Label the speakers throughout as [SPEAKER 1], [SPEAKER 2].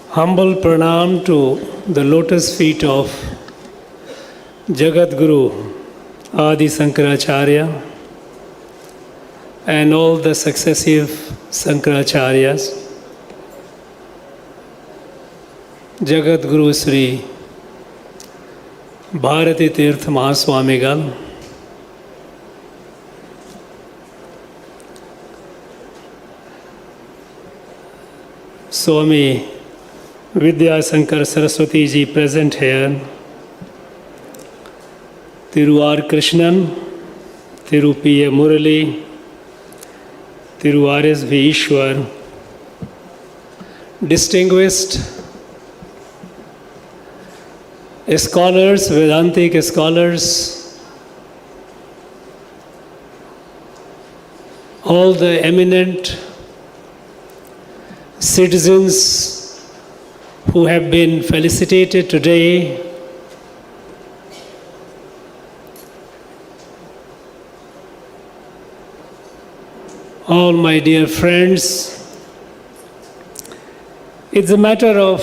[SPEAKER 1] Humble pranam to the lotus feet of Jagat Guru Adi Sankaracharya and all the successive Sankaracharyas. Jagat Guru Sri Bharati Tirth Mahaswamigal, Swami Vidya Sankar Saraswati ji present here, Thiru R. Krishnan, Thiru P.A. Murali, Thiru 𝐷𝐸, distinguished scholars, Vedantic scholars, all the eminent citizens who have been felicitated today, all my dear friends, it's a matter of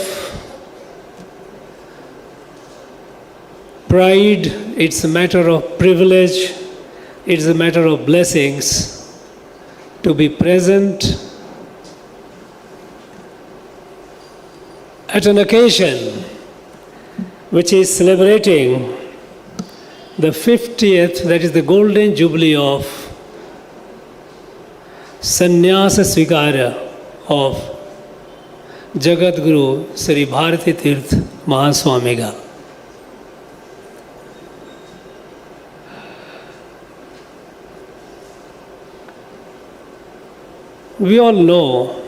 [SPEAKER 1] pride, it's a matter of privilege, it's a matter of blessings to be present at an occasion which is celebrating the 50th, that is the golden jubilee of sannyasa svikara of Jagat Guru Sri Bharati Tirth Mahaswamigal. We all know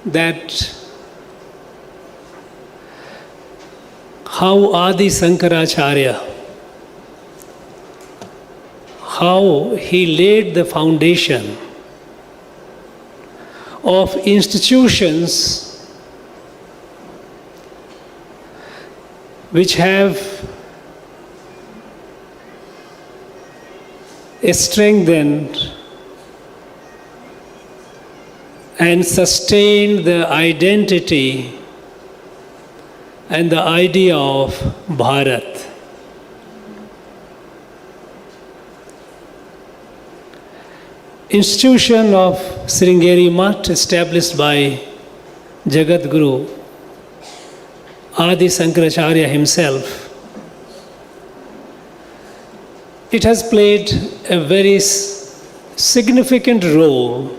[SPEAKER 1] that how Adi Sankaracharya, how he laid the foundation of institutions which have strengthened and sustained the identity and the idea of Bharat. Institution of Sringeri Mutt, established by Jagat Guru Adi Sankaracharya himself, it has played a very significant role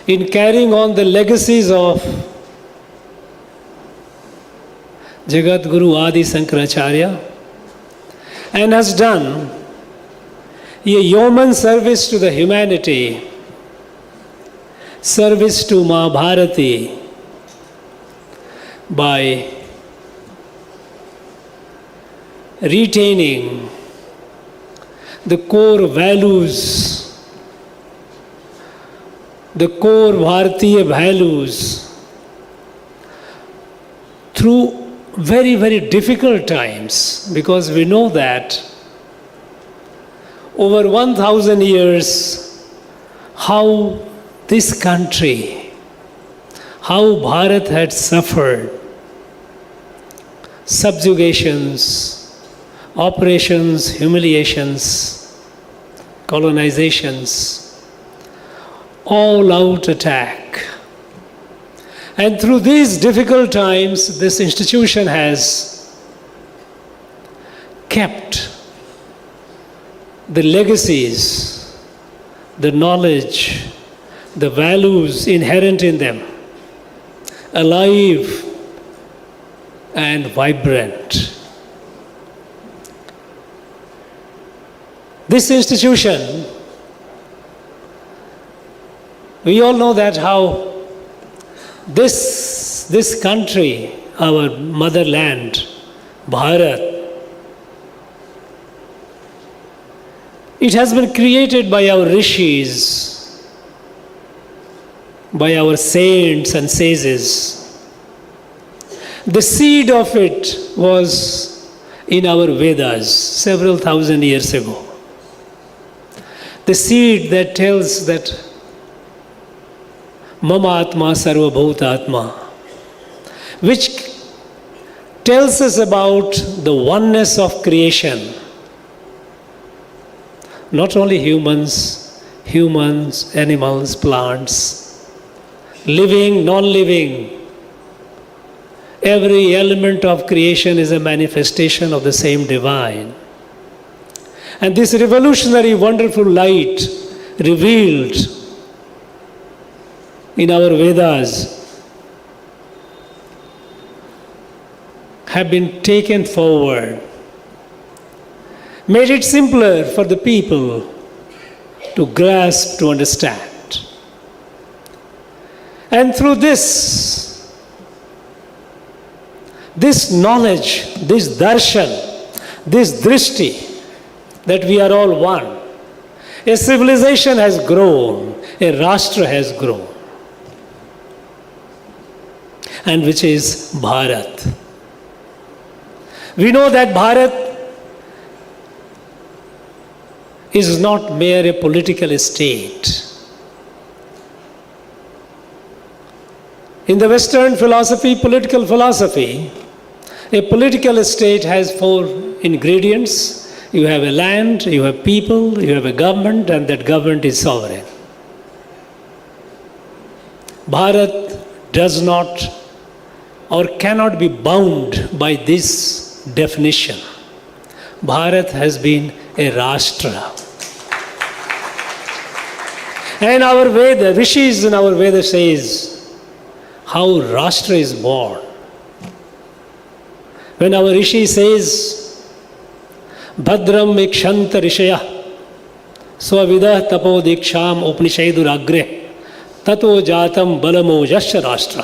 [SPEAKER 1] in carrying on the legacies of Jagat Guru Adi Sankaracharya, and has done a yeoman service to the humanity, service to Ma Bharati, by retaining the core values, the core Bharatiya values through very, very difficult times, because we know that over 1,000 years, how this country, how Bharat had suffered subjugations, operations, humiliations, colonizations, all-out attack. And through these difficult times, this institution has kept the legacies, the knowledge, the values inherent in them alive and vibrant. This institution, we all know that how this country, our motherland, Bharat, it has been created by our rishis, by our saints and sages. The seed of it was in our Vedas several thousand years ago. The seed that tells that Mama Atma Sarvabhutatma, which tells us about the oneness of creation. Not only humans, animals, plants, living, non-living. Every element of creation is a manifestation of the same divine. And this revolutionary, wonderful light revealed in our Vedas have been taken forward, made it simpler for the people to grasp, to understand. And through this knowledge, this darshan, this drishti, that we are all one, a civilization has grown, a rashtra has grown, and which is Bharat. We know that Bharat is not mere a political state. In the Western philosophy, political philosophy, a political state has 4 ingredients. You have a land, you have people, you have a government, and that government is sovereign. Bharat does not or cannot be bound by this definition. Bharat has been a rashtra. And our Veda, Rishis in our Veda says how rashtra is born. When our Rishi says, Bhadram ikshanta rishaya swavidah tapo diksham upanishaidur agre tato jatam balamo yasya rashtra.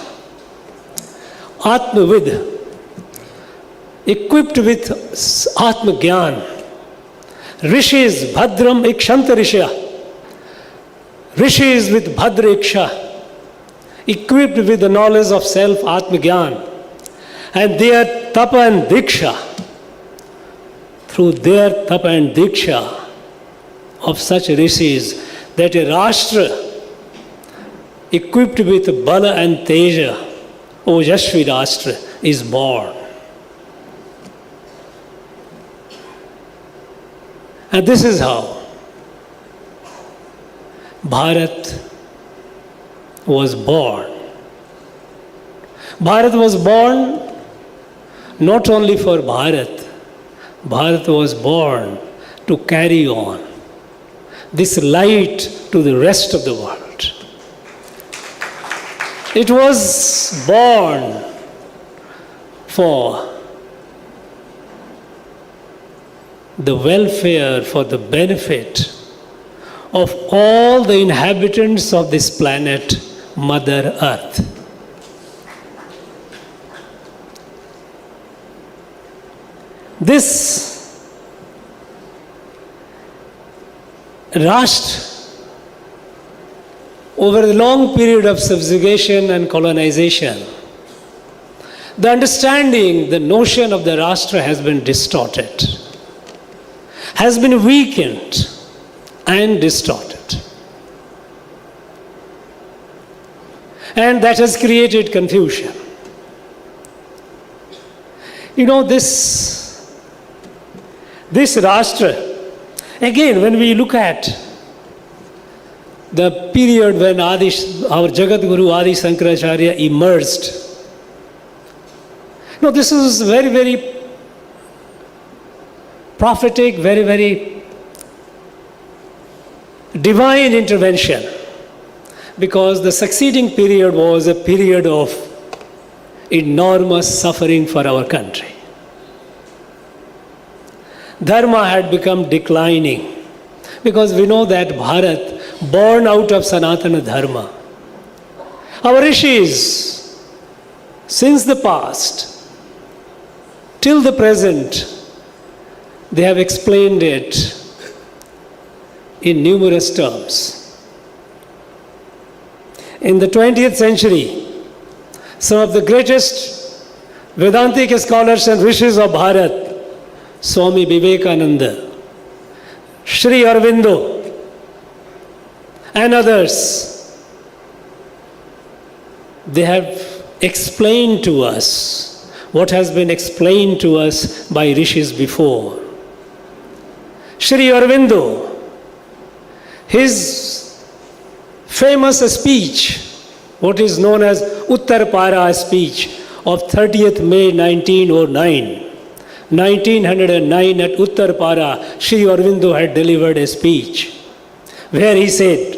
[SPEAKER 1] Atmavid, equipped with Atma Gyan, Rishis Bhadram ikshanta rishaya, Rishis with Bhadra iksha, equipped with the knowledge of self, Atma Gyan, and their tapa and diksha, through their tapa and diksha of such rishis, that a rashtra equipped with bala and teja, Ojashvi rashtra, is born. And this is how Bharat was born. Bharat was born not only for Bharat, Bharat was born to carry on this light to the rest of the world. It was born for the welfare, for the benefit of all the inhabitants of this planet, Mother Earth. This Rashtra, over a long period of subjugation and colonization, the understanding, the notion of the Rashtra has been distorted, has been weakened and distorted. And that has created confusion. You know, this Rashtra, again, when we look at the period when our Jagat Guru Adi Shankaracharya emerged, this is very, very prophetic, very, very divine intervention, because the succeeding period was a period of enormous suffering for our country. Dharma had become declining, because we know that Bharat, born out of Sanatana Dharma, our rishis, since the past till the present, they have explained it in numerous terms. In the 20th century, some of the greatest Vedantic scholars and rishis of Bharat, Swami Vivekananda, Sri Aurobindo, and others, they have explained to us what has been explained to us by rishis before. Sri Aurobindo, his famous speech, what is known as Uttarpara speech of 30th May 1909, 1909 at Uttarpara, Sri Aurobindo had delivered a speech where he said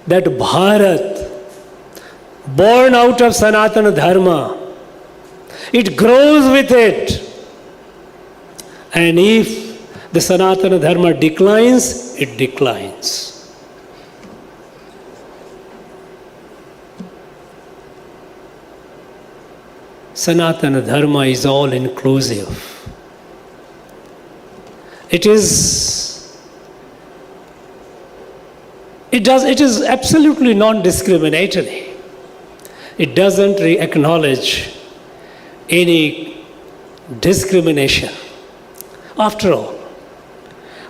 [SPEAKER 1] that Bharat, born out of Sanatana Dharma, it grows with it. And if the Sanatana Dharma declines, it declines. Sanatana Dharma is all inclusive. It is absolutely non-discriminatory. It doesn't acknowledge any discrimination. After all,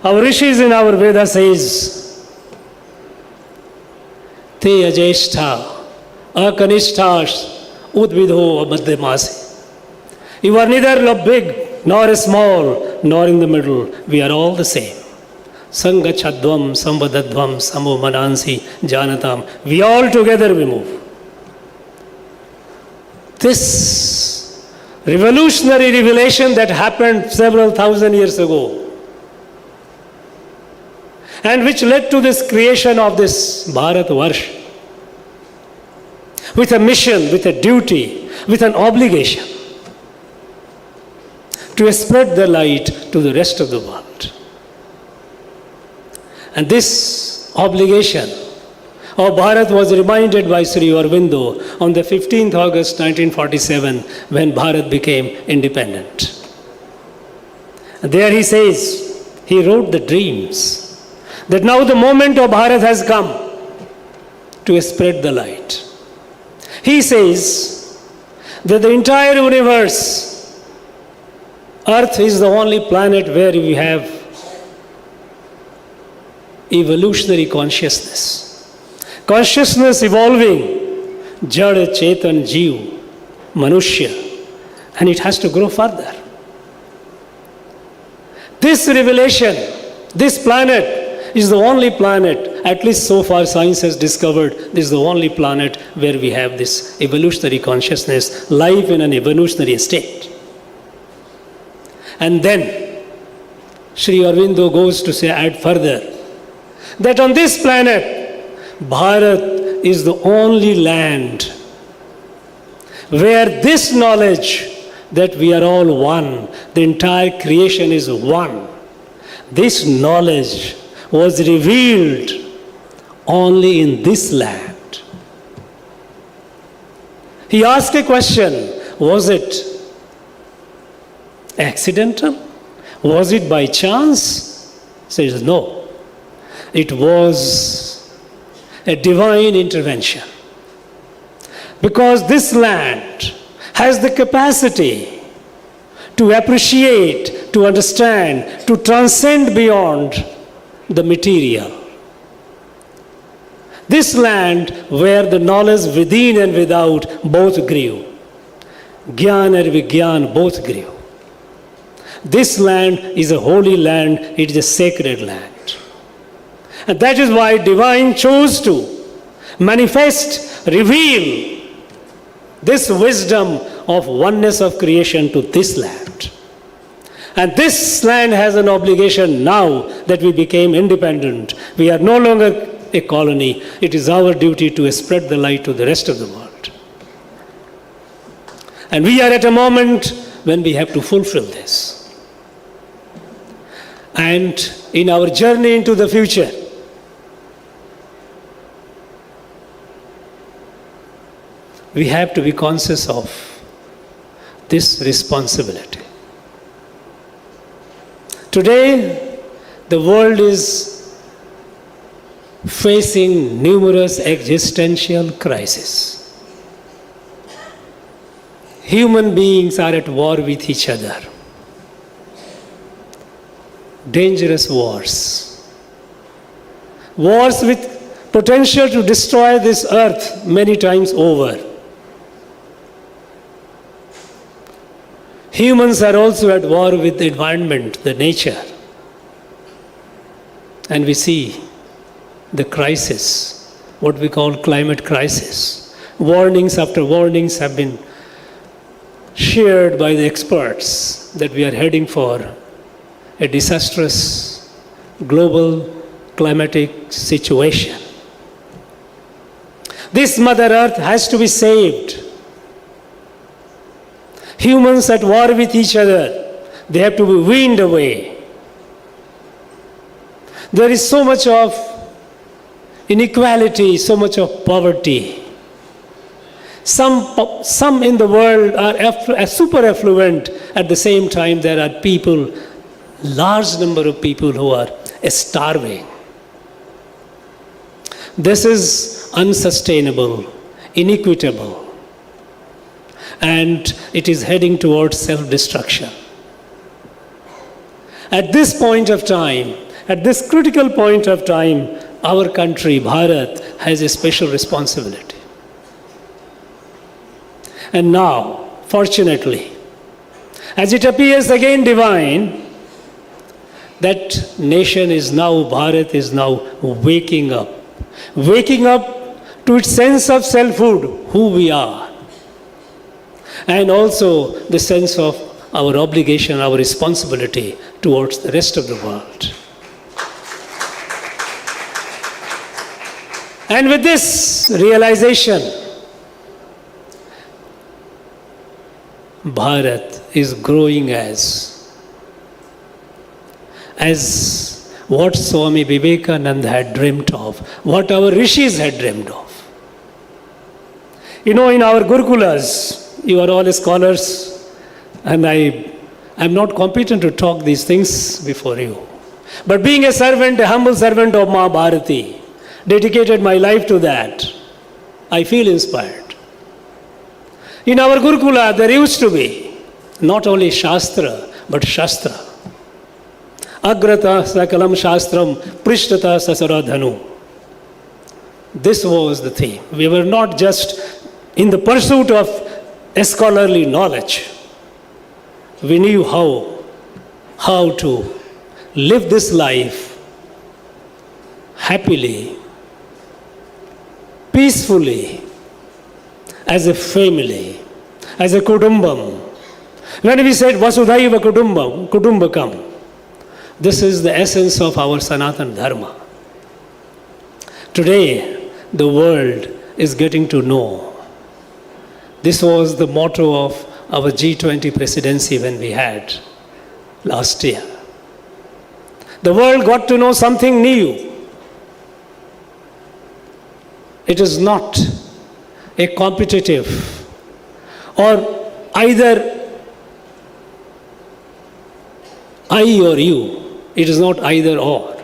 [SPEAKER 1] our rishis in our Veda says, Te ajeshta, akanishtash, udvidho amadhyamasi. You are neither big nor small nor in the middle. We are all the same. Sangachadvam, sambadadvam, samo manansi, janatam. We all together we move. This revolutionary revelation that happened several thousand years ago, and which led to this creation of this Bharatvarsh, with a mission, with a duty, with an obligation to spread the light to the rest of the world. And this obligation of Bharat was reminded by Sri Aurobindo on the 15th August 1947 when Bharat became independent. And there he says, he wrote the dreams, that now the moment of Bharat has come to spread the light. He says that the entire universe, Earth is the only planet where we have evolutionary consciousness. Consciousness evolving, Jad, Chetan, Jeev, Manushya, and it has to grow further. This revelation, this planet is the only planet, at least so far science has discovered, this is the only planet where we have this evolutionary consciousness, life in an evolutionary state. And then Sri Aurobindo goes to say, add further, that on this planet, Bharat is the only land where this knowledge that we are all one, the entire creation is one, this knowledge was revealed only in this land. He asked a question, was it accidental? Was it by chance? He says, no. It was a divine intervention. Because this land has the capacity to appreciate, to understand, to transcend beyond the material. This land where the knowledge within and without both grew. Jnana and Vijnana both grew. This land is a holy land, it is a sacred land. And that is why divine chose to manifest, reveal this wisdom of oneness of creation to this land. And this land has an obligation now that we became independent. We are no longer a colony. It is our duty to spread the light to the rest of the world. And we are at a moment when we have to fulfill this. And in our journey into the future, we have to be conscious of this responsibility. Today, the world is facing numerous existential crises. Human beings are at war with each other. Dangerous wars. Wars with potential to destroy this earth many times over. Humans are also at war with the environment, the nature. And we see the crisis, what we call climate crisis. Warnings after warnings have been shared by the experts that we are heading for a disastrous global climatic situation. This Mother Earth has to be saved. Humans at war with each other, they have to be weaned away. There is so much of inequality, so much of poverty. Some in the world are super affluent. At the same time, there are people, large number of people who are starving. This is unsustainable, inequitable, and it is heading towards self-destruction. At this point of time, at this critical point of time, our country, Bharat, has a special responsibility. And now, fortunately, as it appears again divine, that nation is now, Bharat is now waking up to its sense of selfhood, who we are, and also the sense of our obligation, our responsibility towards the rest of the world. And with this realization, Bharat is growing as what Swami Vivekananda had dreamt of, what our rishis had dreamed of. You know, in our Gurukulas, you are all scholars, and I am not competent to talk these things before you. But being a servant, a humble servant of Ma Bharati, dedicated my life to that, I feel inspired. In our Gurukula, there used to be not only Shastra, but Shastra. Agrata sakalam shastram prishtata sasaradhanu. This was the theme. We were not just in the pursuit of scholarly knowledge. We knew how to live this life happily, peacefully, as a family, as a kudumbam. When we said Vasudhaiva Kudumbakam, this is the essence of our Sanatana Dharma. Today, the world is getting to know. This was the motto of our G20 presidency when we had last year. The world got to know something new. It is not a competitive or either I or you. It is not either or.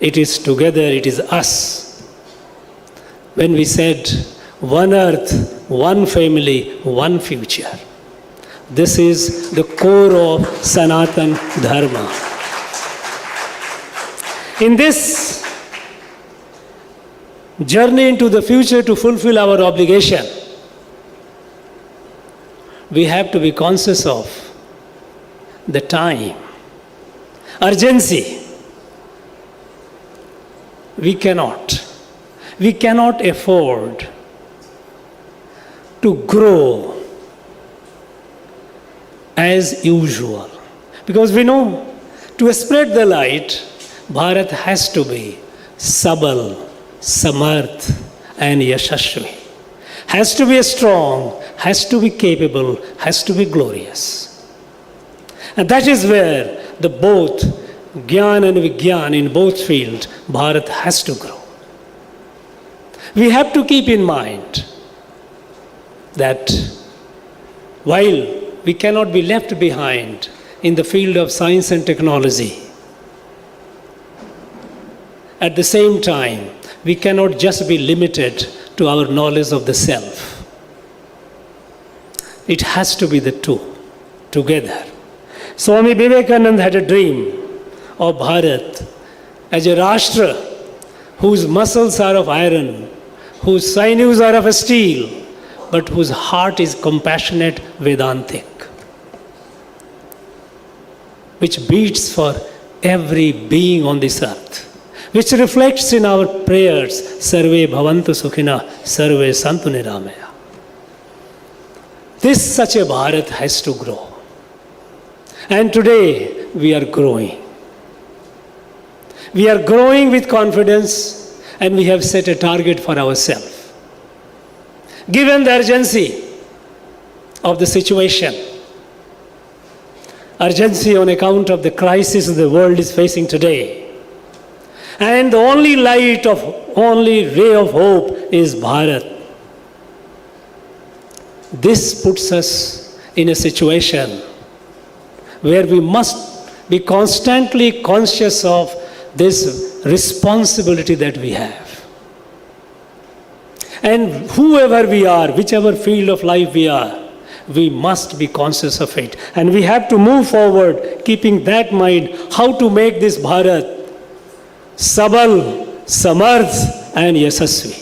[SPEAKER 1] It is together, it is us. When we said one earth, one family, one future. This is the core of Sanatana Dharma. In this journey into the future to fulfill our obligation, we have to be conscious of the time, urgency. We cannot afford to grow as usual. Because we know, to spread the light, Bharat has to be Sabal, Samarth and Yashashvi. Has to be strong, has to be capable, has to be glorious. And that is where the both Gyan and Vigyan in both fields, Bharat has to grow. We have to keep in mind that while we cannot be left behind in the field of science and technology, at the same time, we cannot just be limited to our knowledge of the self. It has to be the two, together. Swami Vivekananda had a dream of Bharat as a Rashtra whose muscles are of iron, whose sinews are of steel, but whose heart is compassionate, Vedantic, which beats for every being on this earth, which reflects in our prayers, Sarve Bhavantu Sukhina, Sarve Santu Niramaya. This such a Bharat has to grow. And today we are growing. We are growing with confidence, and we have set a target for ourselves. Given the urgency of the situation, urgency on account of the crisis the world is facing today, and the only light of, only ray of hope is Bharat. This puts us in a situation where we must be constantly conscious of this responsibility that we have. And whoever we are, whichever field of life we are, we must be conscious of it. And we have to move forward, keeping that mind, how to make this Bharat Sabal, Samarth and Yasasvi.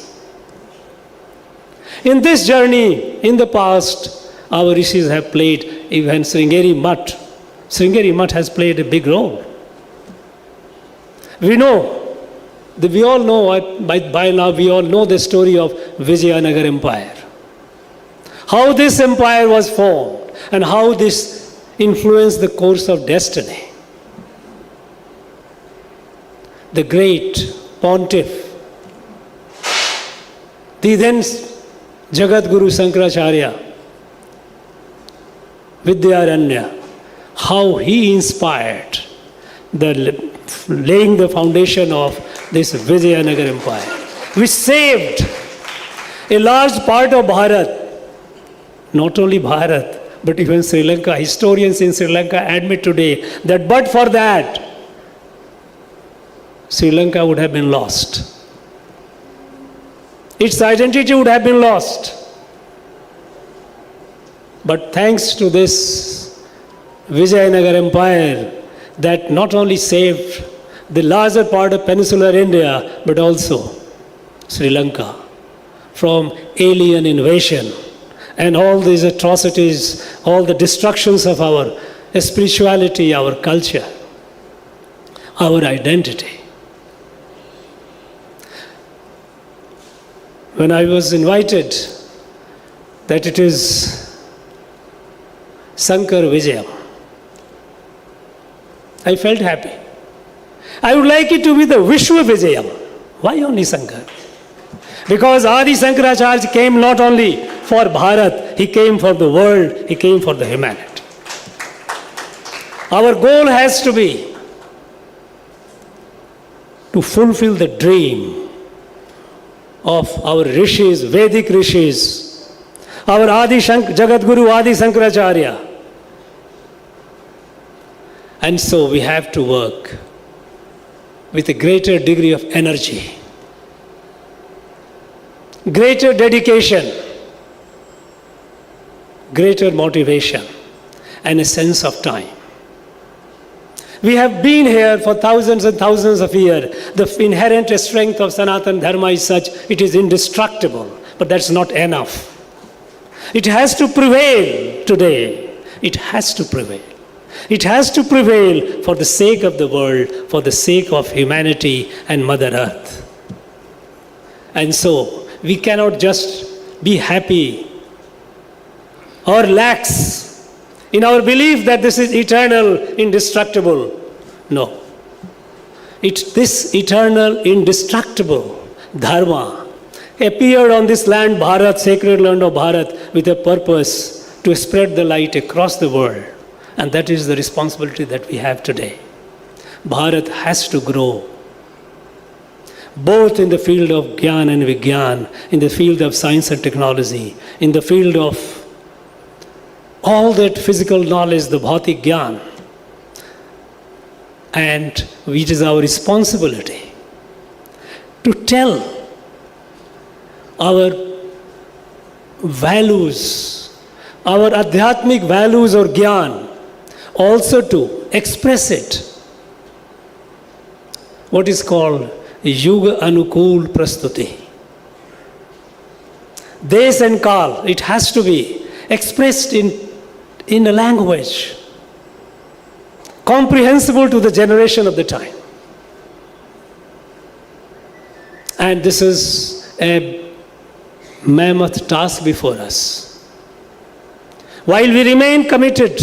[SPEAKER 1] In this journey, in the past, our rishis have played, even Sringeri Mutt has played a big role. We know, we all know, by now we all know the story of Vijayanagar Empire. How this empire was formed and how this influenced the course of destiny. The great pontiff, the then Jagat Guru Shankaracharya, Vidyaranya, how he inspired the laying the foundation of this Vijayanagar Empire, which saved a large part of Bharat. Not only Bharat, but even Sri Lanka. Historians in Sri Lanka admit today that but for that, Sri Lanka would have been lost. Its identity would have been lost. But thanks to this Vijayanagar Empire, that not only saved the larger part of peninsular India, but also Sri Lanka from alien invasion and all these atrocities, all the destructions of our spirituality, our culture, our identity. When I was invited that it is Sankar Vijayam, I felt happy. I would like it to be the Vishwa Vijayam. Why only Sankar? Because Adi Shankaracharya came not only for Bharat, he came for the world, he came for the humanity. Our goal has to be to fulfill the dream of our rishis, Vedic rishis, our Jagat Guru Adi Shankaracharya. And so we have to work with a greater degree of energy, greater dedication, greater motivation, and a sense of time. We have been here for thousands and thousands of years. The inherent strength of Sanatan Dharma is such, it is indestructible, but that's not enough. It has to prevail today. It has to prevail. It has to prevail for the sake of the world, for the sake of humanity and Mother Earth. And so, we cannot just be happy or lax in our belief that this is eternal, indestructible. No. This eternal, indestructible Dharma appeared on this land, Bharat, sacred land of Bharat, with a purpose to spread the light across the world. And that is the responsibility that we have today. Bharat has to grow, both in the field of Gyan and Vigyan, in the field of science and technology, in the field of all that physical knowledge, the Bhautik Gyan. And which is our responsibility to tell our values, our adhyatmic values or Gyan, also to express it. What is called युग अनुकूल प्रस्तुति. Desh and Kal, it has to be expressed in a language comprehensible to the generation of the time. And this is a mammoth task before us. While we remain committed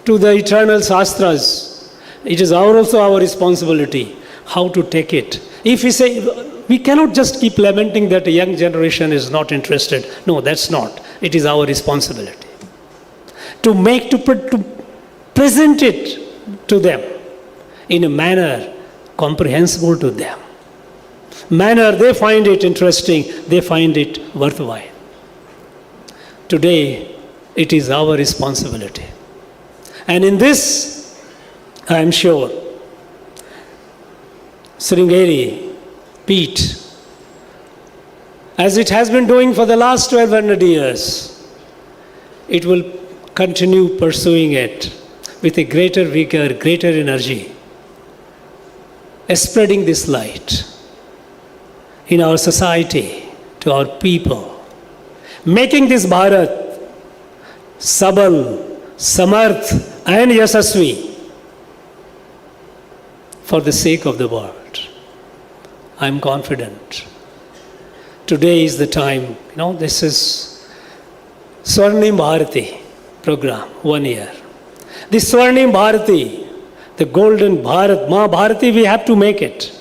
[SPEAKER 1] to the eternal Shastras, it is also our responsibility how to take it. If we say, we cannot just keep lamenting that a young generation is not interested. No, that's not. It is our responsibility to present it to them in a manner comprehensible to them. Manner they find it interesting, they find it worthwhile. Today, it is our responsibility. And in this, I am sure, Sringeri, Pete, as it has been doing for the last 1200 years, it will continue pursuing it with a greater vigor, greater energy, spreading this light in our society, to our people, making this Bharat Sabal, Samarth and Yasasvi for the sake of the world. I am confident. Today is the time, this is Swarnim Bharati program, 1 year. This Swarnim Bharati, the golden Bharat, Ma Bharati, we have to make it.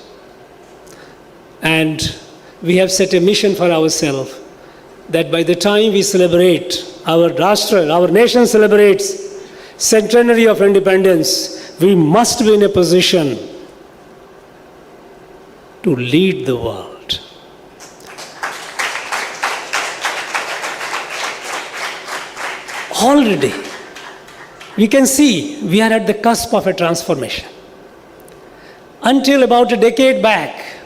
[SPEAKER 1] And we have set a mission for ourselves that by the time we celebrate, our Rashtra, our nation celebrates centenary of independence, we must be in a position to lead the world. Already, we can see we are at the cusp of a transformation. Until about a decade back,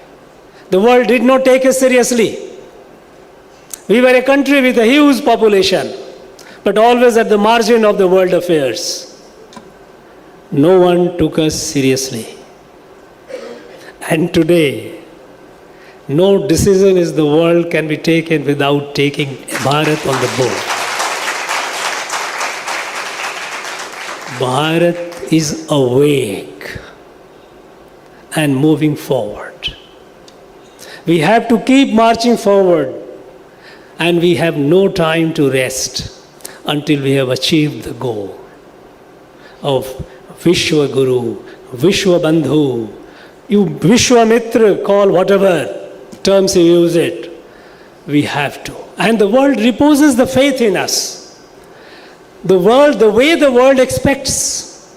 [SPEAKER 1] the world did not take us seriously. We were a country with a huge population, but always at the margin of the world affairs. No one took us seriously. And today, no decision in the world can be taken without taking Bharat on the board. Bharat is awake and moving forward. We have to keep marching forward, and we have no time to rest until we have achieved the goal of Vishwa Guru, Vishwa Bandhu, you Vishwamitra, call whatever terms you use it. We have to. And the world reposes the faith in us. The way the world expects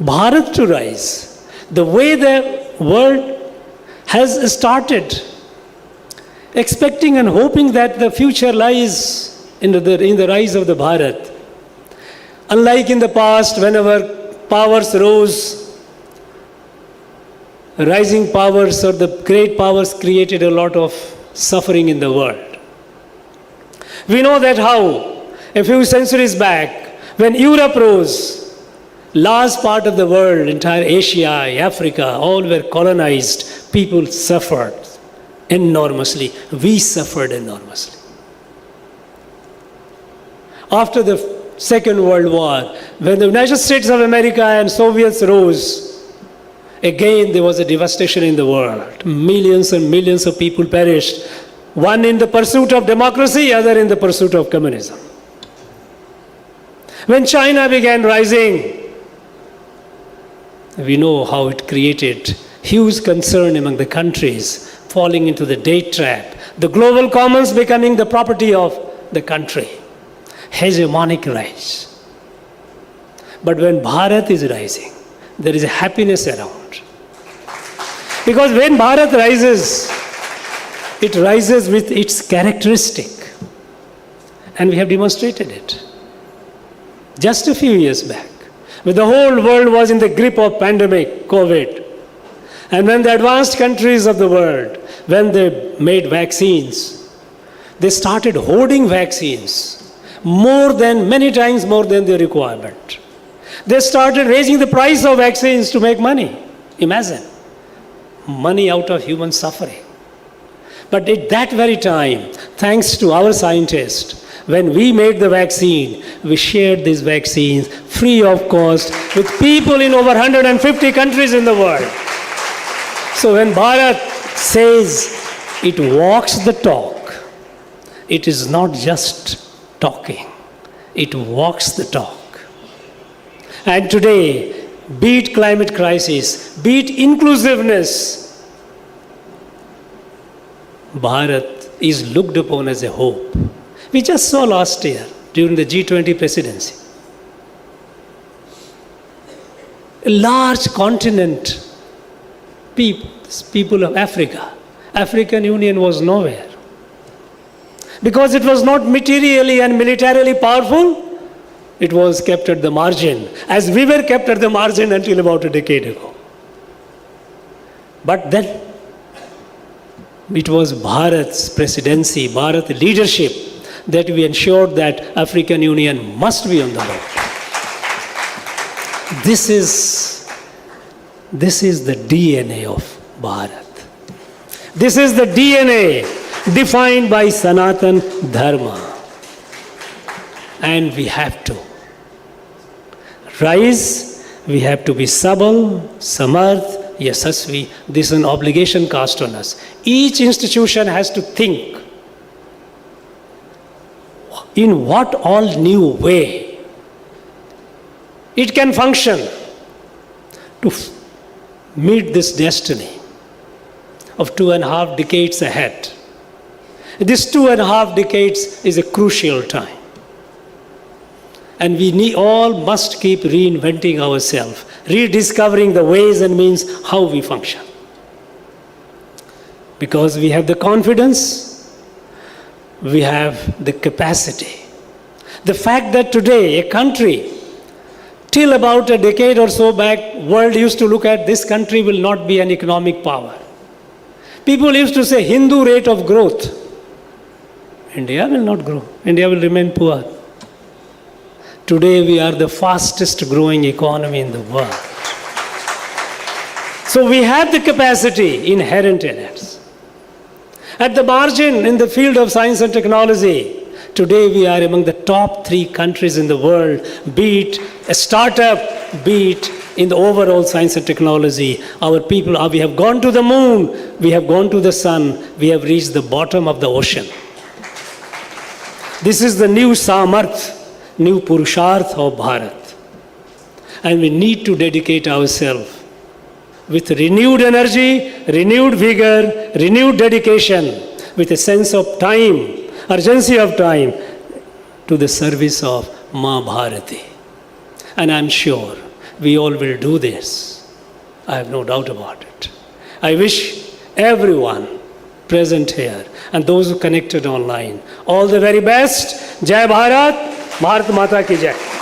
[SPEAKER 1] Bharat to rise, the way the world has started expecting and hoping that the future lies in the rise of the Bharat. Unlike in the past, whenever powers rose, rising powers or the great powers created a lot of suffering in the world. We know that how, a few centuries back, when Europe rose, large part of the world, entire Asia, Africa, all were colonized. People suffered enormously. We suffered enormously. After the Second World War, when the United States of America and Soviets rose, again there was a devastation in the world. Millions and millions of people perished. One in the pursuit of democracy, other in the pursuit of communism. When China began rising, we know how it created huge concern among the countries, falling into the date trap, the global commons becoming the property of the country. Hegemonic rise. But when Bharat is rising, there is a happiness around. Because when Bharat rises, it rises with its characteristic. And we have demonstrated it. Just a few years back, when the whole world was in the grip of pandemic, COVID, and when the advanced countries of the world, when they made vaccines, they started hoarding vaccines many times more than the requirement. They started raising the price of vaccines to make money. Imagine. money out of human suffering. But at that very time, thanks to our scientists, when we made the vaccine, we shared these vaccines free of cost with people in over 150 countries in the world. So when Bharat says it walks the talk, it is not just talking, it walks the talk. And today, be it climate crisis, be it inclusiveness, Bharat is looked upon as a hope. We just saw last year during the G20 presidency. A large continent, people of Africa, African Union was nowhere. Because it was not materially and militarily powerful, it was kept at the margin, as we were kept at the margin until about a decade ago. But then, it was Bharat's presidency, Bharat leadership, that we ensured that African Union must be on the map. This is the DNA of Bharat. This is the DNA defined by Sanatan Dharma. And we have to rise, we have to be Sabal, Samarth, Yasasvi. This is an obligation cast on us. Each institution has to think in what all new way it can function to meet this destiny of 2.5 decades ahead. This 2.5 decades is a crucial time. And we all must keep reinventing ourselves, rediscovering the ways and means how we function. Because we have the confidence, we have the capacity. The fact that today a country, till about a decade or so back, world used to look at this country will not be an economic power. People used to say Hindu rate of growth. India will not grow. India will remain poor. Today we are the fastest growing economy in the world. So we have the capacity inherent in us. At the margin in the field of science and technology, today we are among the top 3 countries in the world, be it a startup, be it in the overall science and technology. Our people, we have gone to the moon, we have gone to the sun, we have reached the bottom of the ocean. This is the new Samarth, new Purusharth of Bharat. And we need to dedicate ourselves with renewed energy, renewed vigor, renewed dedication, with a sense of time, urgency of time, to the service of Ma Bharati. And I'm sure we all will do this. I have no doubt about it. I wish everyone present here and those who connected online all the very best. Jai Bharat, Bharat Mata ki Jai.